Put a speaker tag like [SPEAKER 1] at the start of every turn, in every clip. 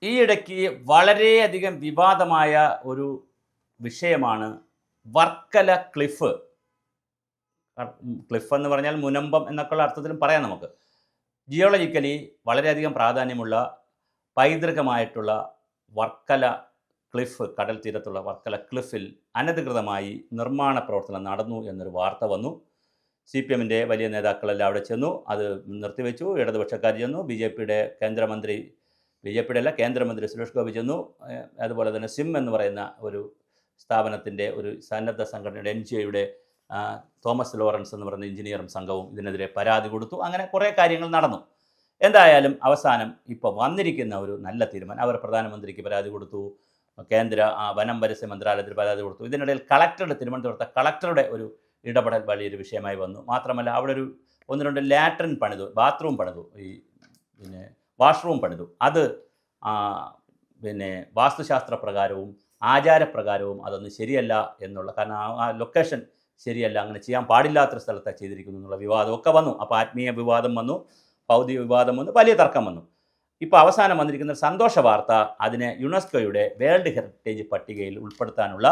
[SPEAKER 1] ഈയിടയ്ക്ക് വളരെയധികം വിവാദമായ ഒരു വിഷയമാണ് വർക്കല ക്ലിഫ്. ക്ലിഫ് എന്ന് പറഞ്ഞാൽ മുനമ്പം എന്നൊക്കെയുള്ള അർത്ഥത്തിലും പറയാം നമുക്ക്. ജിയോളജിക്കലി വളരെയധികം പ്രാധാന്യമുള്ള പൈതൃകമായിട്ടുള്ള വർക്കല ക്ലിഫ്, കടൽ തീരത്തുള്ള വർക്കല ക്ലിഫിൽ അനധികൃതമായി നിർമ്മാണ പ്രവർത്തനം നടന്നു എന്നൊരു വാർത്ത വന്നു. CPM-ൻ്റെ വലിയ നേതാക്കളെല്ലാം അവിടെ ചെന്നു, അത് നിർത്തിവെച്ചു. ഇടതുപക്ഷക്കാർ ചെന്നു, കേന്ദ്രമന്ത്രി സുരേഷ് ഗോപി ചെന്നു. അതുപോലെ തന്നെ സിം എന്ന് പറയുന്ന ഒരു സ്ഥാപനത്തിൻ്റെ ഒരു സന്നദ്ധ സംഘടനയുടെ NGOയുടെ തോമസ് ലോറൻസ് എന്ന് പറയുന്ന എഞ്ചിനീയറും സംഘവും ഇതിനെതിരെ പരാതി കൊടുത്തു. അങ്ങനെ കുറേ കാര്യങ്ങൾ നടന്നു. എന്തായാലും അവസാനം ഇപ്പോൾ വന്നിരിക്കുന്ന ഒരു നല്ല തീരുമാനം, അവർ പ്രധാനമന്ത്രിക്ക് പരാതി കൊടുത്തു, കേന്ദ്ര വനം പരിസ്ഥിതി മന്ത്രാലയത്തിൽ പരാതി കൊടുത്തു. ഇതിനിടയിൽ തിരുവനന്തപുരത്തെ കളക്ടറുടെ ഒരു ഇടപെടൽ വലിയൊരു വിഷയമായി വന്നു. മാത്രമല്ല അവിടെ ഒരു 1-2 ലാട്രിൻ പണിതു, ബാത്റൂം പണിതു, പിന്നെ വാഷ്റൂം പണിതു. അത് വാസ്തുശാസ്ത്ര പ്രകാരവും ആചാരപ്രകാരവും അതൊന്നും ശരിയല്ല എന്നുള്ള, കാരണം ആ ലൊക്കേഷൻ ശരിയല്ല, അങ്ങനെ ചെയ്യാൻ പാടില്ലാത്തൊരു സ്ഥലത്താണ് ചെയ്തിരിക്കുന്നു എന്നുള്ള വിവാദമൊക്കെ വന്നു. അപ്പോൾ ആത്മീയ വിവാദം വന്നു, ഭൗതിക വിവാദം വന്നു, വലിയ തർക്കം വന്നു. ഇപ്പോൾ അവസാനം വന്നിരിക്കുന്ന സന്തോഷ വാർത്ത, അതിനെ യുനെസ്കോയുടെ വേൾഡ് ഹെറിറ്റേജ് പട്ടികയിൽ ഉൾപ്പെടുത്താനുള്ള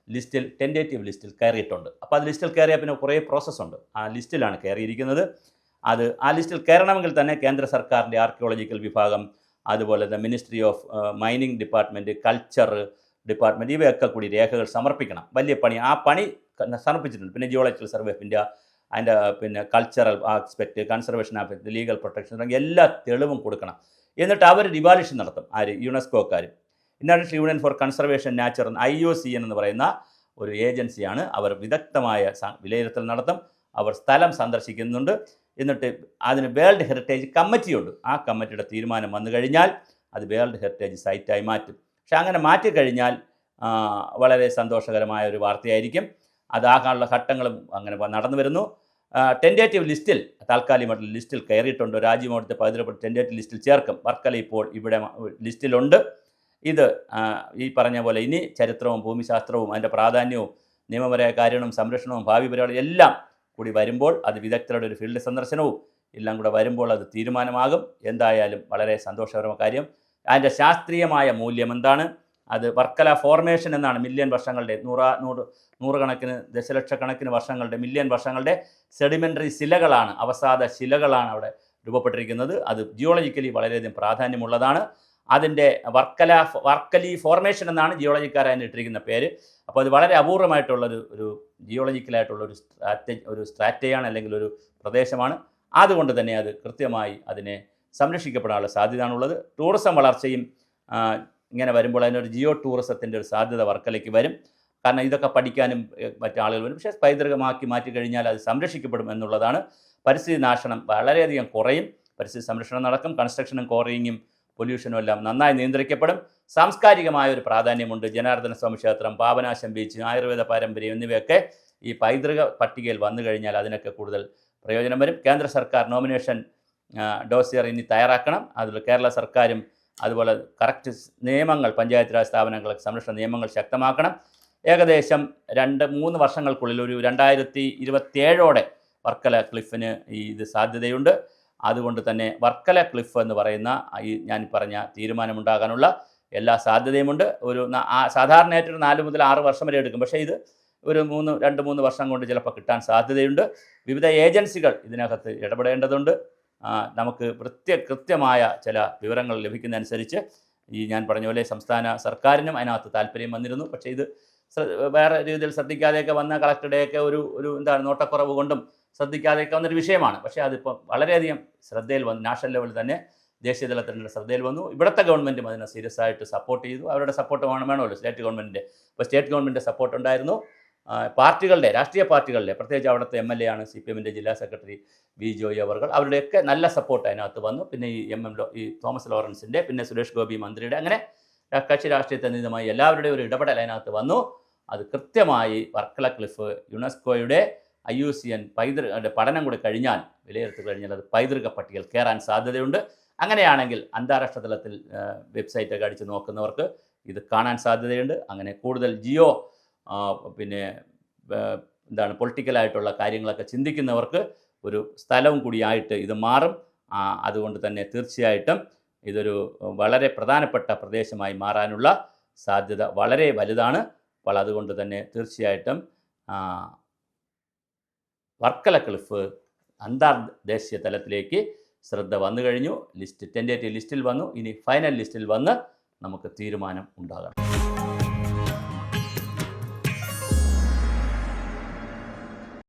[SPEAKER 1] ലിസ്റ്റിൽ, ടെൻറ്റേറ്റീവ് ലിസ്റ്റിൽ കയറിയിട്ടുണ്ട്. അപ്പോൾ അത് ലിസ്റ്റിൽ കയറിയാൽ പിന്നെ കുറേ പ്രോസസ്സുണ്ട്. ആ ലിസ്റ്റിലാണ് കയറിയിരിക്കുന്നത്. ആ ലിസ്റ്റിൽ കയറണമെങ്കിൽ തന്നെ കേന്ദ്ര സർക്കാരിൻ്റെ ആർക്കിയോളജിക്കൽ വിഭാഗം, അതുപോലെ തന്നെ ministry of mining department, culture department, ഇവയൊക്കെ കൂടി രേഖകൾ സമർപ്പിക്കണം. വലിയ പണി. ആ പണി സമർപ്പിച്ചിട്ടുണ്ട്. പിന്നെ ജിയോളജിക്കൽ സർവേ ഓഫ് ഇന്ത്യ, അതിൻ്റെ cultural aspect, conservation aspect, legal protection തുടങ്ങിയ എല്ലാ തെളിവും കൊടുക്കണം. എന്നിട്ട് അവർ റിവാലുവേഷൻ നടത്തും. യുനെസ്കോക്കാർ, international union for conservation nature, IUCN എന്ന് പറയുന്ന ഒരു ഏജൻസിയാണ്. അവർ വിദഗ്ധമായ വിലയിരുത്തൽ നടത്തും. അവർ സ്ഥലം സന്ദർശിക്കുന്നുണ്ട്. എന്നിട്ട് അതിന് വേൾഡ് ഹെറിറ്റേജ് കമ്മിറ്റിയുണ്ട്. ആ കമ്മിറ്റിയുടെ തീരുമാനം വന്നു കഴിഞ്ഞാൽ അത് വേൾഡ് ഹെറിറ്റേജ് സൈറ്റായി മാറ്റും. പക്ഷെ അങ്ങനെ മാറ്റിക്കഴിഞ്ഞാൽ വളരെ സന്തോഷകരമായ ഒരു വാർത്തയായിരിക്കും. അതാകാനുള്ള ഘട്ടങ്ങളും അങ്ങനെ നടന്നു വരുന്നു. ടെൻറ്റേറ്റീവ് ലിസ്റ്റിൽ, താൽക്കാലികമായിട്ടുള്ള ലിസ്റ്റിൽ കയറിയിട്ടുണ്ട്. രാജ്യമോടത്തെ പതിരപ്പെട്ട ടെൻറ്റേറ്റീവ് ലിസ്റ്റിൽ ചേർക്കും. വർക്കല ഇപ്പോൾ ഇവിടെ ലിസ്റ്റിലുണ്ട്. ഇത് ഈ പറഞ്ഞ പോലെ ഇനി ചരിത്രവും ഭൂമിശാസ്ത്രവും അതിൻ്റെ പ്രാധാന്യവും നിയമപരമായ കാര്യങ്ങളും സംരക്ഷണവും ഭാവി പരിപാടിയും എല്ലാം കൂടി വരുമ്പോൾ, അത് വിദഗ്ധരുടെ ഒരു ഫീൽഡ് സന്ദർശനവും എല്ലാം കൂടെ വരുമ്പോൾ അത് തീരുമാനമാകും. എന്തായാലും വളരെ സന്തോഷകരമായ കാര്യം. അതിൻ്റെ ശാസ്ത്രീയമായ മൂല്യം എന്താണ്? അത് വർക്കല ഫോർമേഷൻ എന്നാണ്. മില്യൺ വർഷങ്ങളുടെ, നൂറുകണക്കിന് ദശലക്ഷക്കണക്കിന് വർഷങ്ങളുടെ, മില്യൺ വർഷങ്ങളുടെ സെഡിമെൻ്ററി ശിലകളാണ്, അവസാദ ശിലകളാണ് അവിടെ രൂപപ്പെട്ടിരിക്കുന്നത്. അത് ജിയോളജിക്കലി വളരെയധികം പ്രാധാന്യമുള്ളതാണ്. അതിൻ്റെ വർക്കലി ഫോർമേഷൻ എന്നാണ് ജിയോളജിക്കാരായി ഇട്ടിരിക്കുന്ന പേര്. അപ്പോൾ അത് വളരെ അപൂർവമായിട്ടുള്ളൊരു ജിയോളജിക്കലായിട്ടുള്ള ഒരു സ്ട്രാറ്റയാണ്, അല്ലെങ്കിൽ ഒരു പ്രദേശമാണ്. അതുകൊണ്ട് തന്നെ അത് കൃത്യമായി അതിനെ സംരക്ഷിക്കപ്പെടാനുള്ള സാധ്യതയാണുള്ളത്. ടൂറിസം വളർച്ചയും ഇങ്ങനെ വരുമ്പോൾ അതിനൊരു ജിയോ ടൂറിസത്തിൻ്റെ ഒരു സാധ്യത വർക്കലയ്ക്ക് വരും. കാരണം ഇതൊക്കെ പഠിക്കാനും മറ്റാളുകൾ വരും. പക്ഷേ പൈതൃകമാക്കി മാറ്റിക്കഴിഞ്ഞാൽ അത് സംരക്ഷിക്കപ്പെടും എന്നുള്ളതാണ്. പരിസ്ഥിതി നാശനം വളരെയധികം കുറയും, പരിസ്ഥിതി സംരക്ഷണം നടക്കും, കൺസ്ട്രക്ഷനും ക്വാറിയിങ്ങും പൊല്യൂഷനും എല്ലാം നന്നായി നിയന്ത്രിക്കപ്പെടും. സാംസ്കാരികമായ ഒരു പ്രാധാന്യമുണ്ട്. ജനാർദ്ദന സ്വാമി ക്ഷേത്രം, പാപനാശം ബീച്ച്, ആയുർവേദ പാരമ്പര്യം എന്നിവയൊക്കെ ഈ പൈതൃക പട്ടികയിൽ വന്നു കഴിഞ്ഞാൽ അതിനൊക്കെ കൂടുതൽ പ്രയോജനം വരും. കേന്ദ്ര സർക്കാർ നോമിനേഷൻ ഡോസിയർ ഇനി തയ്യാറാക്കണം. അതിൽ കേരള സർക്കാരും അതുപോലെ കറക്റ്റ് നിയമങ്ങൾ, പഞ്ചായത്ത് രാജ് സ്ഥാപനങ്ങൾക്ക് സംരക്ഷണ നിയമങ്ങൾ ശക്തമാക്കണം. ഏകദേശം 2-3 വർഷങ്ങൾക്കുള്ളിൽ, ഒരു 2027 വർക്കല ക്ലിഫിന് ഇത് സാധ്യതയുണ്ട്. അതുകൊണ്ട് തന്നെ വർക്കല ക്ലിഫ് എന്ന് പറയുന്ന ഞാൻ പറഞ്ഞ തീരുമാനമുണ്ടാകാനുള്ള എല്ലാ സാധ്യതയുമുണ്ട്. സാധാരണയായിട്ട് 4 മുതൽ 6 വർഷം വരെ എടുക്കും. പക്ഷേ ഇത് ഒരു 2-3 വർഷം കൊണ്ട് ചിലപ്പോൾ കിട്ടാൻ സാധ്യതയുണ്ട്. വിവിധ ഏജൻസികൾ ഇതിനകത്ത് ഇടപെടേണ്ടതുണ്ട്. നമുക്ക് കൃത്യമായ ചില വിവരങ്ങൾ ലഭിക്കുന്നതനുസരിച്ച് ഞാൻ പറഞ്ഞ പോലെ സംസ്ഥാന സർക്കാരിനും അതിനകത്ത് താല്പര്യം വന്നിരുന്നു. പക്ഷേ ഇത് വേറെ രീതിയിൽ ശ്രദ്ധിക്കാതെയൊക്കെ വന്ന കളക്ടറുടെയൊക്കെ ഒരു നോട്ടക്കുറവ് കൊണ്ടും ശ്രദ്ധിക്കാതെയൊക്കെ വന്നൊരു വിഷയമാണ്. പക്ഷേ അതിപ്പോൾ വളരെയധികം ശ്രദ്ധയിൽ വന്നു. നാഷണൽ ലെവലിൽ തന്നെ, ദേശീയ തലത്തിൽ ശ്രദ്ധയിൽ വന്നു. ഇവിടുത്തെ ഗവൺമെൻറ്റും അതിനെ സീരിയസ് ആയിട്ട് സപ്പോർട്ട് ചെയ്തു. അവരുടെ സപ്പോർട്ട് വേണമല്ലോ സ്റ്റേറ്റ് ഗവൺമെൻറ്റിൻ്റെ. അപ്പോൾ സ്റ്റേറ്റ് ഗവൺമെൻറ്റിൻ്റെ സപ്പോർട്ട് ഉണ്ടായിരുന്നു. രാഷ്ട്രീയ പാർട്ടികളുടെ, പ്രത്യേകിച്ച് അവിടുത്തെ MLA ആണ് CPM-ൻ്റെ ജില്ലാ സെക്രട്ടറി വി ജോയി അവരുടെയൊക്കെ നല്ല സപ്പോർട്ട് അതിനകത്ത് വന്നു. പിന്നെ ഈ തോമസ് ലോറൻസിൻ്റെ, പിന്നെ സുരേഷ് ഗോപി മന്ത്രിയുടെ, അങ്ങനെ കക്ഷി രാഷ്ട്രീയത്തെ നിതമായി എല്ലാവരുടെയും ഒരു ഇടപെടൽ അതിനകത്ത് വന്നു. അത് കൃത്യമായി വർക്കല ക്ലിഫ് യുനെസ്കോയുടെ IUCN പഠനം കൂടി കഴിഞ്ഞാൽ, വിലയിരുത്തി കഴിഞ്ഞാൽ അത് പൈതൃക പട്ടികയിൽ കയറാൻ സാധ്യതയുണ്ട്. അങ്ങനെയാണെങ്കിൽ അന്താരാഷ്ട്ര തലത്തിൽ വെബ്സൈറ്റൊക്കെ അടിച്ച് നോക്കുന്നവർക്ക് ഇത് കാണാൻ സാധ്യതയുണ്ട്. അങ്ങനെ കൂടുതൽ പൊളിറ്റിക്കലായിട്ടുള്ള കാര്യങ്ങളൊക്കെ ചിന്തിക്കുന്നവർക്ക് ഒരു സ്ഥലവും കൂടിയായിട്ട് ഇത് മാറും. അതുകൊണ്ട് തന്നെ തീർച്ചയായിട്ടും ഇതൊരു വളരെ പ്രധാനപ്പെട്ട പ്രദേശമായി മാറാനുള്ള സാധ്യത വളരെ വലുതാണ്. അപ്പോൾ അതുകൊണ്ട് തന്നെ തീർച്ചയായിട്ടും വർക്കല ക്ലിഫ് അന്തർദേശീയ തലത്തിലേക്ക് ശ്രദ്ധ വന്നു കഴിഞ്ഞു. ടെൻറ്റേറ്റീവ് ലിസ്റ്റിൽ വന്നു. ഇനി ഫൈനൽ ലിസ്റ്റിൽ വന്ന് നമുക്ക് തീരുമാനം ഉണ്ടാകണം.